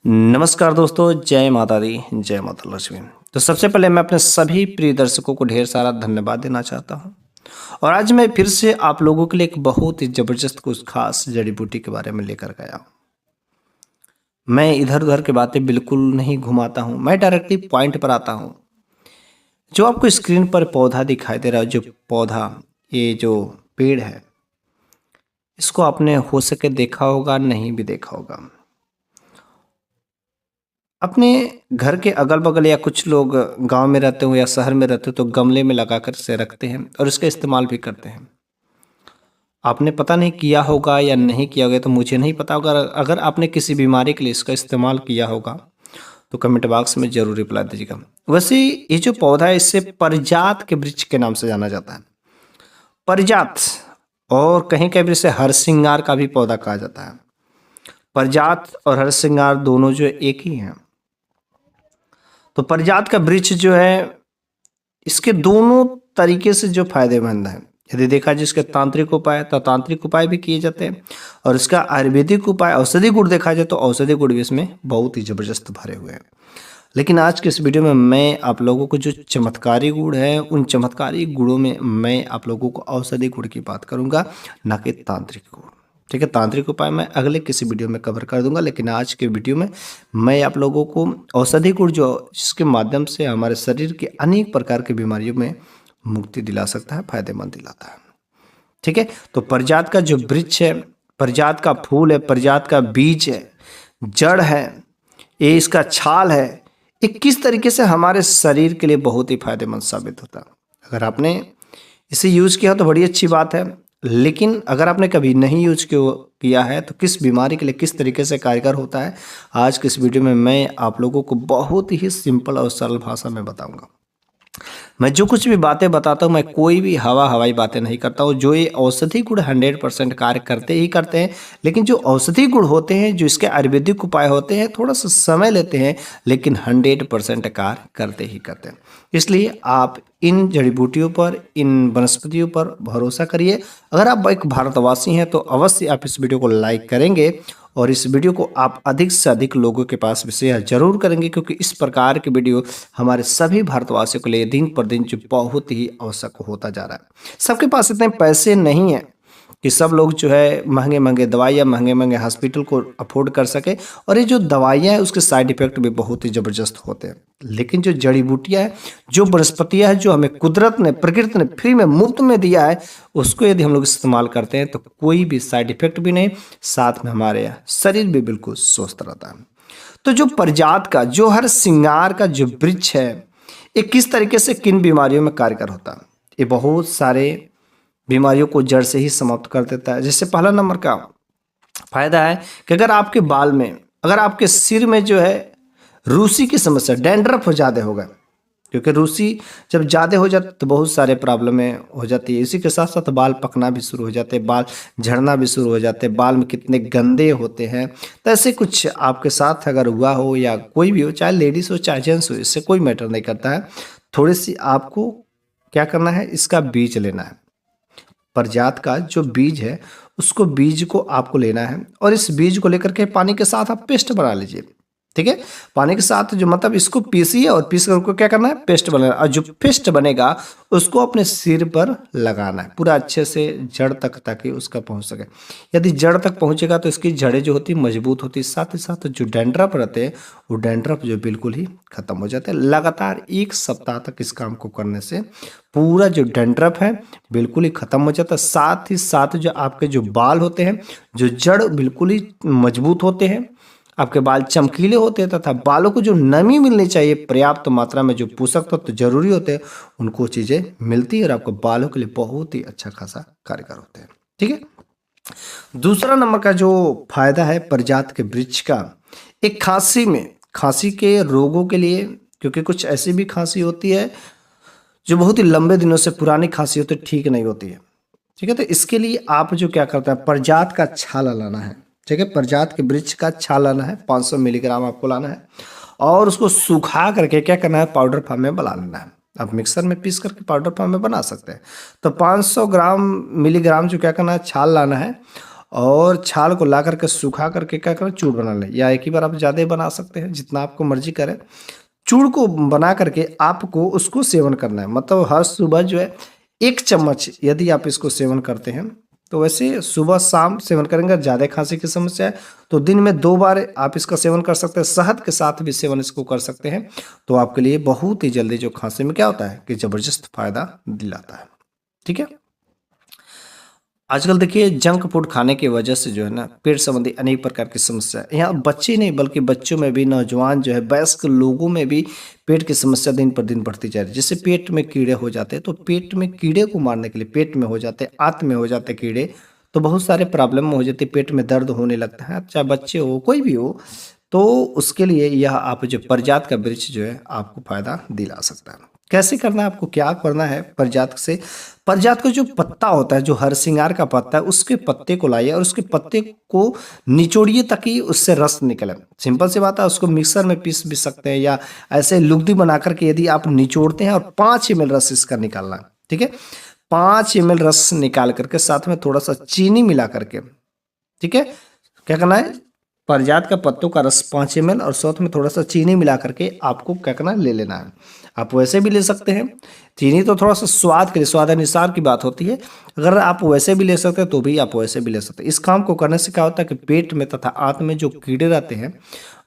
नमस्कार दोस्तों, जय माता दी, जय माता लक्ष्मी। तो सबसे पहले मैं अपने सभी प्रिय दर्शकों को ढेर सारा धन्यवाद देना चाहता हूं। और आज मैं फिर से आप लोगों के लिए एक बहुत ही ज़बरदस्त कुछ खास जड़ी बूटी के बारे में लेकर गया हूं। मैं इधर उधर की बातें बिल्कुल नहीं घुमाता हूं, मैं डायरेक्टली पॉइंट पर आता हूं। जो आपको स्क्रीन पर पौधा दिखाई दे रहा है, जो पौधा, ये जो पेड़ है, इसको आपने हो सके देखा होगा, नहीं भी देखा होगा। अपने घर के अगल-बगल या कुछ लोग गाँव में रहते हो या शहर में रहते हो तो गमले में लगाकर से रखते हैं और इसका इस्तेमाल भी करते हैं। आपने पता नहीं किया होगा या नहीं किया होगा तो मुझे नहीं पता होगा। अगर आपने किसी बीमारी के लिए इसका इस्तेमाल किया होगा तो कमेंट बॉक्स में ज़रूर रिप्लाई दीजिएगा। वैसे ये जो पौधा है इसे पारिजात के वृक्ष के नाम से जाना जाता है। पारिजात, और कहीं-कहीं इसे हरसिंगार का भी पौधा कहा जाता है। पारिजात और हरसिंगार दोनों जो एक ही हैं। तो पारिजात का वृक्ष जो है, इसके दोनों तरीके से जो फायदेमंद है, यदि देखा जाए इसके तांत्रिक उपाय तो तांत्रिक उपाय भी किए जाते हैं, और इसका आयुर्वेदिक उपाय औषधि गुण देखा जाए तो औषधि गुण भी इसमें बहुत ही ज़बरदस्त भरे हुए हैं। लेकिन आज के इस वीडियो में मैं आप लोगों को जो चमत्कारी गुण है, उन चमत्कारी गुणों में मैं आप लोगों को औषधि गुण की बात करूंगा, ना कि तांत्रिक गुण। ठीक है, तांत्रिक उपाय मैं अगले किसी वीडियो में कवर कर दूंगा, लेकिन आज के वीडियो में मैं आप लोगों को औषधि गुण जो जिसके माध्यम से हमारे शरीर के अनेक प्रकार की बीमारियों में मुक्ति दिला सकता है, फायदेमंद दिलाता है। ठीक है, तो पारिजात का जो वृक्ष है, पारिजात का फूल है, पारिजात का बीज है, जड़ है, ये इसका छाल है, ये किस तरीके से हमारे शरीर के लिए बहुत ही फायदेमंद साबित होता है। अगर आपने इसे यूज़ किया तो बड़ी अच्छी बात है, लेकिन अगर आपने कभी नहीं यूज किया है तो किस बीमारी के लिए किस तरीके से कारगर होता है, आज के इस वीडियो में मैं आप लोगों को बहुत ही सिंपल और सरल भाषा में बताऊंगा। मैं जो कुछ भी बातें बताता हूँ, मैं कोई भी हवाई बातें नहीं करता हूँ। जो ये औषधि गुण 100% कार्य करते ही करते हैं, लेकिन जो औषधि गुण होते हैं, जो इसके आयुर्वेदिक उपाय होते हैं, थोड़ा सा समय लेते हैं, लेकिन 100% कार्य करते ही करते हैं। इसलिए आप इन जड़ी बूटियों पर, इन वनस्पतियों पर भरोसा करिए। अगर आप एक भारतवासी हैं तो अवश्य आप इस वीडियो को लाइक करेंगे और इस वीडियो को आप अधिक से अधिक लोगों के पास शेयर जरूर करेंगे, क्योंकि इस प्रकार के वीडियो हमारे सभी भारतवासियों के लिए दिन पर दिन जो बहुत ही आवश्यक होता जा रहा है। सबके पास इतने पैसे नहीं हैं कि सब लोग जो है महंगे महंगे दवाइयाँ, महंगे महंगे हॉस्पिटल को अफोर्ड कर सके, और ये जो दवाइयाँ हैं उसके साइड इफेक्ट भी बहुत ही ज़बरदस्त होते हैं। लेकिन जो जड़ी बूटियाँ हैं, जो वनस्पतियाँ हैं, जो हमें कुदरत ने, प्रकृति ने फ्री में, मुफ्त में दिया है, उसको यदि हम लोग इस्तेमाल करते हैं तो कोई भी साइड इफेक्ट भी नहीं, साथ में हमारे शरीर भी बिल्कुल स्वस्थ रहता है। तो जो पारिजात का, जो हर श्रृंगार का जो वृक्ष है, ये किस तरीके से किन बीमारियों में कारगर होता है, ये बहुत सारे बीमारियों को जड़ से ही समाप्त कर देता है। जैसे पहला नंबर का फायदा है कि अगर आपके बाल में, अगर आपके सिर में जो है रूसी की समस्या, डैंड्रफ हो ज़्यादा होगा, क्योंकि रूसी जब ज़्यादा हो जाती तो बहुत सारे प्रॉब्लमें हो जाती है। इसी के साथ साथ बाल पकना भी शुरू हो जाते हैं, बाल झड़ना भी शुरू हो जाते हैं, बाल में कितने गंदे होते हैं। तो ऐसे कुछ आपके साथ अगर हुआ हो, या कोई भी हो, चाहे लेडीज़ हो चाहे जेंट्स हो, इससे कोई मैटर नहीं करता है। थोड़ी सी आपको क्या करना है, इसका बीज लेना है। पारिजात का जो बीज है, उसको बीज को आपको लेना है, और इस बीज को लेकर के पानी के साथ आप पेस्ट बना लीजिए। ठीक है, पानी के साथ जो मतलब इसको पीसिए, और पीस कर उसको क्या करना है, पेस्ट बनाना है। और जो पेस्ट बनेगा उसको अपने सिर पर लगाना है पूरा अच्छे से जड़ तक, ताकि उसका पहुंच सके। यदि जड़ तक पहुंचेगा तो इसकी जड़ें जो होती मजबूत होती, साथ ही साथ जो डैंड्रफ रहते हैं वो डैंड्रफ जो बिल्कुल ही खत्म हो जाते हैं। लगातार 1 सप्ताह तक इस काम को करने से पूरा जो डैंड्रफ है बिल्कुल ही खत्म हो जाता है। साथ ही साथ जो आपके जो बाल होते हैं, जो जड़ बिल्कुल ही मजबूत होते हैं, आपके बाल चमकीले होते हैं, तथा बालों को जो नमी मिलनी चाहिए, पर्याप्त मात्रा में जो पोषक तत्व तो जरूरी होते हैं, उनको चीज़ें मिलती है और आपको बालों के लिए बहुत ही अच्छा खासा कारगर होते हैं। ठीक है, दूसरा नंबर का जो फायदा है पारिजात के वृक्ष का, एक खांसी में, खांसी के रोगों के लिए, क्योंकि कुछ ऐसी भी खांसी होती है जो बहुत ही लंबे दिनों से पुरानी खांसी होती है, ठीक नहीं होती है। ठीक है, तो इसके लिए आप जो क्या करते हैं, पारिजात का छाला लाना है। ठीक है, पारिजात के वृक्ष का छाल लाना है, 500 मिलीग्राम आपको लाना है, और उसको सुखा करके क्या करना है, पाउडर फॉर्म में बना लेना है। आप मिक्सर में पीस करके पाउडर फॉर्म में बना सकते हैं। तो 500 मिलीग्राम जो क्या करना है, छाल लाना है, और छाल को ला करके सुखा करके क्या करें, चूर्ण बना लें, या एक ही बार आप ज़्यादा बना सकते हैं, जितना आपको मर्जी करें। चूर्ण को बना करके आपको उसको सेवन करना है, मतलब हर सुबह जो है 1 चम्मच यदि आप इसको सेवन करते हैं, तो वैसे सुबह शाम सेवन करेंगे। ज़्यादा खांसी की समस्या है तो दिन में 2 बार आप इसका सेवन कर सकते हैं। शहद के साथ भी सेवन इसको कर सकते हैं, तो आपके लिए बहुत ही जल्दी जो खांसी में क्या होता है कि ज़बरदस्त फायदा दिलाता है। ठीक है। आजकल देखिए जंक फूड खाने की वजह से जो है ना पेट संबंधी अनेक प्रकार की समस्या है। यहाँ बच्चे नहीं बल्कि बच्चों में भी, नौजवान जो है, वयस्क लोगों में भी पेट की समस्या दिन पर दिन बढ़ती जा रही है। जैसे पेट में कीड़े हो जाते हैं, तो पेट में कीड़े को मारने के लिए, पेट में हो जाते हैं, आंत में हो जाते हैं कीड़े, तो बहुत सारे प्रॉब्लम हो जाती है, पेट में दर्द होने लगता है, चाहे बच्चे हो कोई भी हो। तो उसके लिए यह आप जो पारिजात का वृक्ष जो है आपको फायदा दिला सकता है। कैसे करना है, आपको क्या करना है पारिजात से, पारिजात का जो पत्ता होता है, जो हरसिंगार का पत्ता है, उसके पत्ते को लाइए और उसके पत्ते को निचोड़िए ताकि उससे रस निकले। सिंपल सी बात है, उसको मिक्सर में पीस भी सकते हैं, या ऐसे लुगदी बना करके यदि आप निचोड़ते हैं और 5 ml रस इसका निकालना है। ठीक है, 5 ml रस निकाल करके साथ में थोड़ा सा चीनी मिला करके, ठीक है, क्या करना है, पारिजात का पत्तों का रस 5 ml और साथ में थोड़ा सा चीनी मिला करके आपको क्या करना है, ले लेना है। आप वैसे भी ले सकते हैं, चीनी तो थोड़ा सा स्वाद के लिए, स्वादानुसार की बात होती है। अगर आप वैसे भी ले सकते हैं तो भी आप वैसे भी ले सकते हैं। इस काम को करने से क्या होता है कि पेट में तथा आंत में जो कीड़े रहते हैं,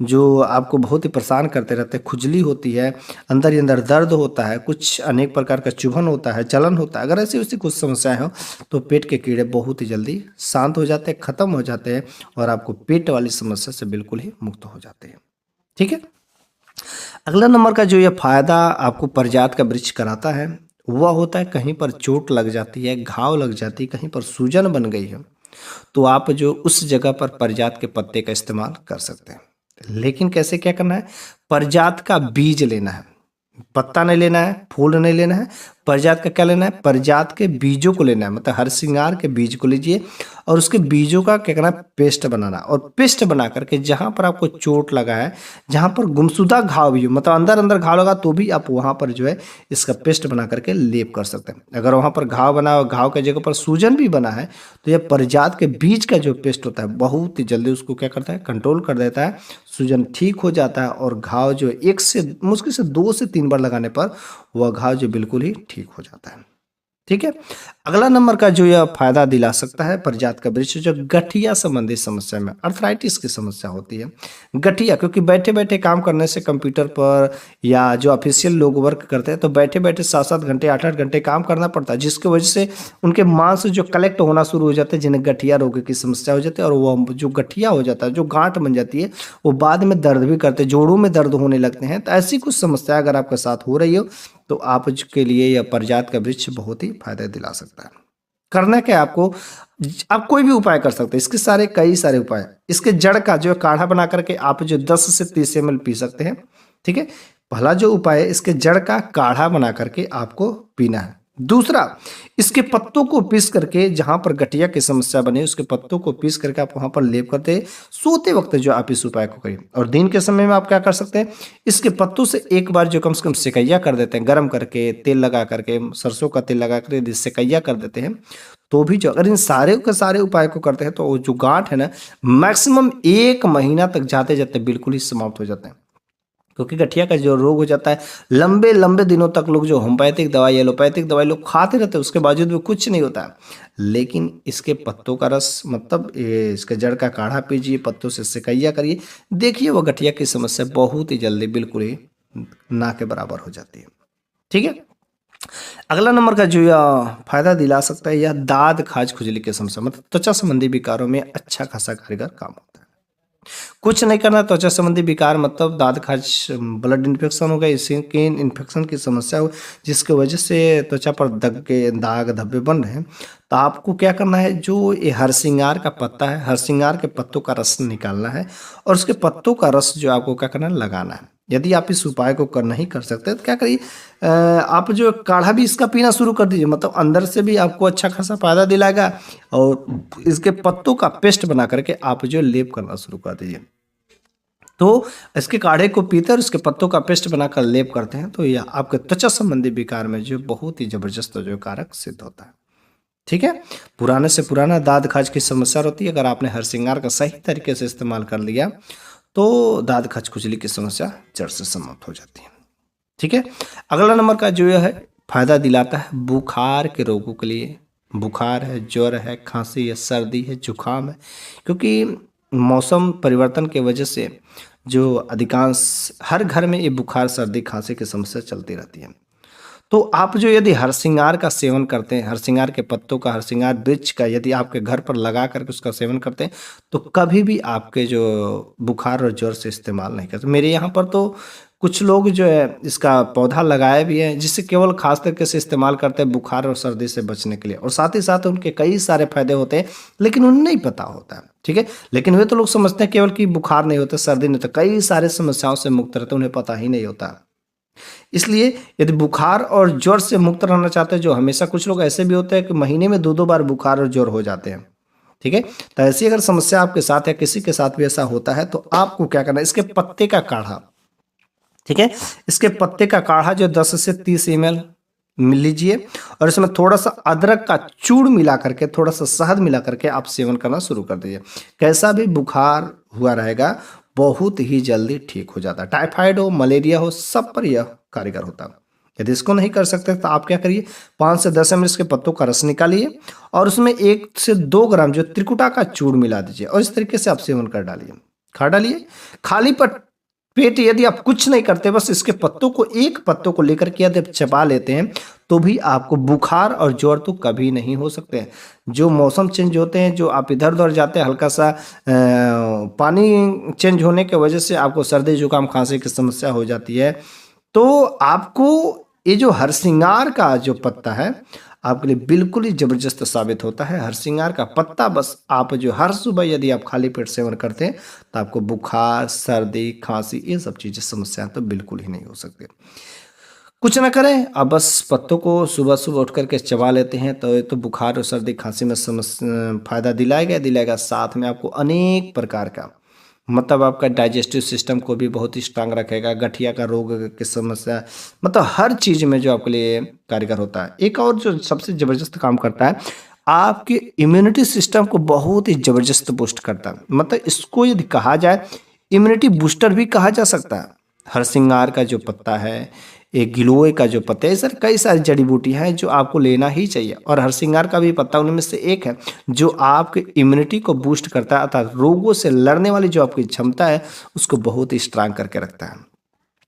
जो आपको बहुत ही परेशान करते रहते हैं, खुजली होती है, अंदर ही अंदर दर्द होता है, कुछ अनेक प्रकार का चुभन होता है, जलन होता है, अगर ऐसी वैसी कुछ समस्याएं हो तो पेट के कीड़े बहुत ही जल्दी शांत हो जाते हैं, खत्म हो जाते हैं और आपको पेट वाली समस्या से बिल्कुल ही मुक्त हो जाते हैं। ठीक है। अगला नंबर का जो ये फायदा आपको पारिजात का वृक्ष कराता है वह होता है, कहीं पर चोट लग जाती है, घाव लग जाती है, कहीं पर सूजन बन गई है, तो आप जो उस जगह पर पारिजात के पत्ते का इस्तेमाल कर सकते हैं। लेकिन कैसे, क्या करना है, पारिजात का बीज लेना है, पत्ता नहीं लेना है, फूल नहीं लेना है, पारिजात का क्या लेना है, पारिजात के बीजों को लेना है, मतलब हरसिंगार के बीज को लीजिए और उसके बीजों का क्या करना है, पेस्ट बनाना, और पेस्ट बना करके जहां पर आपको चोट लगा है, जहां पर गुमशुदा घाव भी हो, मतलब अंदर अंदर घाव लगा, तो भी आप वहां पर जो है इसका पेस्ट बना करके लेप कर सकते हैं। अगर वहां पर घाव बना और घाव के जगह पर सूजन भी बना है, तो यह पारिजात के बीज का जो पेस्ट होता है बहुत ही जल्दी उसको क्या करता है, कंट्रोल कर देता है, सूजन ठीक हो जाता है और घाव जो एक से मुश्किल से 2 से 3 बार लगाने पर वह घाव जो बिल्कुल ही ठीक हो जाता है। ठीक है। अगला नंबर का जो यह फायदा दिला सकता है पारिजात का वृक्ष, जो गठिया संबंधी समस्या में, अर्थराइटिस की समस्या होती है, गठिया, क्योंकि बैठे बैठे काम करने से कंप्यूटर पर या जो ऑफिशियल लोग वर्क करते हैं तो बैठे बैठे 7-7 घंटे 8-8 घंटे काम करना पड़ता है, जिसकी वजह से उनके मांस जो कलेक्ट होना शुरू हो जाते हैं, जिन्हें गठिया रोग की समस्या हो जाती है, और वो जो गठिया हो जाता है, जो गांठ बन जाती है, वो बाद में दर्द भी करते हैं, जोड़ों में दर्द होने लगते हैं। तो ऐसी कुछ समस्या अगर आपके साथ हो रही हो तो आप के लिए यह पारिजात का वृक्ष बहुत ही फायदा दिला सकता है। करना क्या है आपको, आप कोई भी उपाय कर सकते हैं, इसके सारे कई सारे उपाय, इसके जड़ का जो काढ़ा बना करके आप जो 10 से 30 ml पी सकते हैं। ठीक है, पहला जो उपाय है, इसके जड़ का काढ़ा बना करके आपको पीना है। दूसरा, इसके पत्तों को पीस करके जहां पर गठिया की समस्या बने उसके पत्तों को पीस करके आप वहां पर लेप करते सोते वक्त जो आप इस उपाय को करें। और दिन के समय में आप क्या कर सकते हैं, इसके पत्तों से एक बार जो कम से कम सेकैया कर देते हैं, गर्म करके तेल लगा करके, सरसों का तेल लगा करके यदि सेकैया कर देते हैं, तो भी जो अगर इन सारे के सारे उपाय को करते हैं तो वो जो गांठ है ना, मैक्सिमम 1 महीना तक जाते जाते बिल्कुल ही समाप्त हो जाते हैं। क्योंकि गठिया का जो रोग हो जाता है, लंबे लंबे दिनों तक लोग जो होम्योपैथिक दवाई, एलोपैथिक दवाई लोग खाते रहते हैं, उसके बावजूद भी कुछ नहीं होता है। लेकिन इसके पत्तों का रस, मतलब इसके जड़ का काढ़ा पीजिए, पत्तों से सेकैया करिए, देखिए वो गठिया की समस्या बहुत ही जल्दी बिल्कुल ही ना के बराबर हो जाती है। ठीक है। अगला नंबर का जो यह फायदा दिला सकता है, यह दाद खाज खुजली की समस्या, मतलब त्वचा संबंधी विकारों में अच्छा खासा कारगर काम होता है। कुछ नहीं करना, त्वचा संबंधी विकार मतलब दाद खाज, ब्लड इन्फेक्शन हो गया, स्किन इन्फेक्शन की समस्या हो, जिसकी वजह से त्वचा पर दाग धब्बे बन रहे हैं, तो आपको क्या करना है, जो ये हरसिंगार का पत्ता है, हरसिंगार के पत्तों का रस निकालना है और उसके पत्तों का रस जो आपको क्या करना है, लगाना है। यदि आप इस उपाय को कर नहीं कर सकते तो क्या करिए, आप जो काढ़ा भी इसका पीना शुरू कर दीजिए, मतलब अंदर से भी आपको अच्छा खासा फायदा दिलाएगा और इसके पत्तों का पेस्ट बना करके आप जो लेप करना शुरू कर दीजिए। तो इसके काढ़े को पीते और इसके पत्तों का पेस्ट बनाकर लेप करते हैं तो यह आपके त्वचा संबंधी विकार में जो बहुत ही जबरदस्त जो कारक सिद्ध होता है। ठीक है। पुराने से पुराना दाद खाज की समस्या होती है, अगर आपने हरसिंगार का सही तरीके से इस्तेमाल कर लिया तो दाद खाज खुजली की समस्या जड़ से समाप्त हो जाती है। ठीक है। अगला नंबर का जो है फायदा दिलाता है बुखार के रोगों के लिए। बुखार है, ज्वर है, खांसी है, सर्दी है, जुकाम है, क्योंकि मौसम परिवर्तन के वजह से जो अधिकांश हर घर में ये बुखार, सर्दी, खांसी की समस्या चलती रहती है। तो आप जो यदि हरसिंगार का सेवन करते हैं, हरसिंगार के पत्तों का, हरसिंगार वृक्ष का यदि आपके घर पर लगा करके उसका सेवन करते हैं तो कभी भी आपके जो बुखार और ज्वर से इस्तेमाल नहीं करते। मेरे यहाँ पर तो कुछ लोग जो है इसका पौधा लगाए भी हैं, जिससे केवल खास तरीके से इस्तेमाल करते हैं बुखार और सर्दी से बचने के लिए, और साथ ही साथ उनके कई सारे फायदे होते हैं, लेकिन उन्हें नहीं पता होता है। ठीक है। लेकिन वे तो लोग समझते हैं केवल कि बुखार नहीं होता, सर्दी नहीं होता, कई सारे समस्याओं से मुक्त रहते हैं, उन्हें पता ही नहीं होता। इसलिए यदि बुखार और ज्वर से मुक्त रहना चाहते हैं, जो हमेशा कुछ लोग ऐसे भी होते हैं कि महीने में 2-2 बार बुखार और ज्वर हो जाते हैं। ठीक है। तो ऐसी अगर समस्या आपके साथ है, किसी के साथ भी ऐसा होता है, तो आपको क्या करना है, इसके पत्ते का काढ़ा, ठीक है, इसके पत्ते का काढ़ा जो 10 से 30 ml मिल लीजिए और इसमें थोड़ा सा अदरक का चूर्ण मिला करके, थोड़ा सा शहद मिला करके आप सेवन करना शुरू कर दीजिए। कैसा भी बुखार हुआ रहेगा बहुत ही जल्दी ठीक हो जाता है। टाइफाइड हो, मलेरिया हो, सब पर यह कारीगर होता है। यदि इसको नहीं कर सकते तो आप क्या करिए, 5 से 10 ml के पत्तों का रस निकालिए और उसमें 1 से 2 ग्राम जो त्रिकुटा का चूर्ण मिला दीजिए और इस तरीके से आप सेवन कर डालिए, खा डालिए। खाली पेट यदि आप कुछ नहीं करते, बस इसके पत्तों को, एक पत्तों को लेकर के यदि आप चबा लेते हैं तो भी आपको बुखार और ज्वर तो कभी नहीं हो सकते हैं। जो मौसम चेंज होते हैं, जो आप इधर उधर जाते हैं, हल्का सा पानी चेंज होने की वजह से आपको सर्दी, जुकाम, खांसी की समस्या हो जाती है, तो आपको ये जो हरसिंगार का जो पत्ता है आपके लिए बिल्कुल ही जबरदस्त साबित होता है। हरसिंगार का पत्ता बस आप जो हर सुबह यदि आप खाली पेट सेवन करते हैं तो आपको बुखार, सर्दी, खांसी, ये सब चीज़ें, समस्याएं तो बिल्कुल ही नहीं हो सकती। कुछ ना करें, आप बस पत्तों को सुबह सुबह उठ करके चबा लेते हैं तो ये तो बुखार और सर्दी, खांसी में समस्या फायदा दिलाएगा, साथ में आपको अनेक प्रकार का, मतलब आपका डाइजेस्टिव सिस्टम को भी बहुत ही स्ट्रांग रखेगा, गठिया का रोग की समस्या, मतलब हर चीज़ में जो आपके लिए कारगर होता है। एक और जो सबसे ज़बरदस्त काम करता है, आपके इम्यूनिटी सिस्टम को बहुत ही ज़बरदस्त बूस्ट करता है। मतलब इसको यदि कहा जाए इम्यूनिटी बूस्टर भी कहा जा सकता है। हरसिंगार का जो पत्ता है, एक गिलोय का जो पत्ता है, सर कई सारी जड़ी बूटियां हैं जो आपको लेना ही चाहिए, और हरसिंगार का भी पत्ता उनमें से एक है जो आपके इम्यूनिटी को बूस्ट करता है, अर्थात रोगों से लड़ने वाली जो आपकी क्षमता है उसको बहुत ही स्ट्रांग करके रखता है।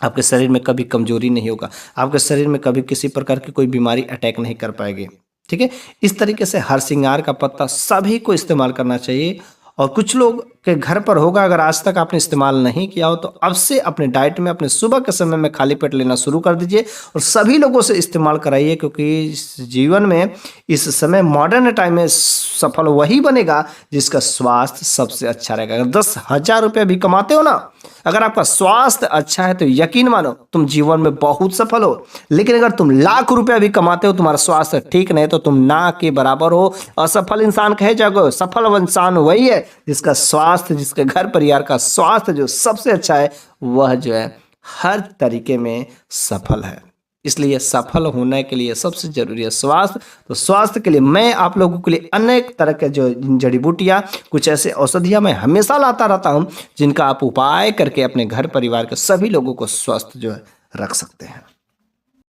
आपके शरीर में कभी कमजोरी नहीं होगा, आपके शरीर में कभी किसी प्रकार की कोई बीमारी अटैक नहीं कर पाएगी। ठीक है। इस तरीके से हरसिंगार का पत्ता सभी को इस्तेमाल करना चाहिए, और कुछ लोग के घर पर होगा, अगर आज तक आपने इस्तेमाल नहीं किया हो तो अब से अपने डाइट में, अपने सुबह के समय में खाली पेट लेना शुरू कर दीजिए और सभी लोगों से इस्तेमाल कराइए, क्योंकि इस जीवन में, इस समय मॉडर्न टाइम में सफल वही बनेगा जिसका स्वास्थ्य सबसे अच्छा रहेगा। अगर 10,000 रुपये भी कमाते हो ना, अगर आपका स्वास्थ्य अच्छा है तो यकीन मानो तुम जीवन में बहुत सफल हो, लेकिन अगर तुम लाख रुपया भी कमाते हो, तुम्हारा स्वास्थ्य ठीक नहीं तो तुम ना के बराबर हो। असफल इंसान कहे जाओगे, सफल इंसान वही है जिसका स्वास्थ्य, जिसके घर परिवार का स्वास्थ्य जो सबसे अच्छा है, वह जो है हर तरीके में सफल है। इसलिए सफल होने के लिए सबसे जरूरी है स्वास्थ्य। तो स्वास्थ्य के लिए मैं आप लोगों के लिए अनेक तरह के जो जड़ी बूटियाँ, कुछ ऐसे औषधियाँ मैं हमेशा लाता रहता हूँ जिनका आप उपाय करके अपने घर परिवार के सभी लोगों को स्वस्थ जो है रख सकते हैं।